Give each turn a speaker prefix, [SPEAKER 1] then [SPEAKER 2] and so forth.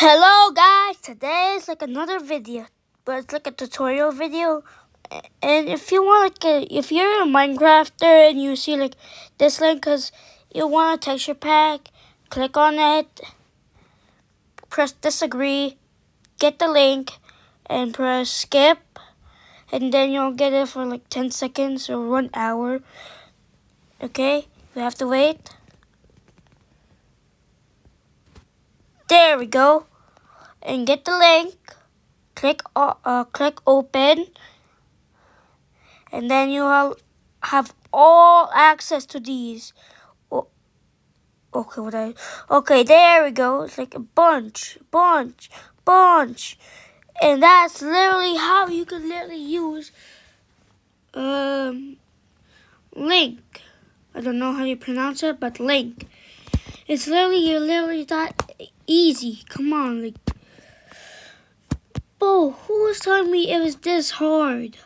[SPEAKER 1] Hello guys, today is like another video, but it's like a tutorial video. And if you want if you're a Minecrafter and you see like this link, cause you want a texture pack, click on it, press disagree, get the link, and press skip, and then you'll get it for like 10 seconds or 1 hour. Okay, you have to wait. There we go. And get the link, click open, and then you'll have all access to these. Okay, there we go. It's like a bunch, and that's literally how you can literally use link. I don't know how you pronounce it, but link. It's literally that easy. Come on, like. Oh, who was telling me it was this hard?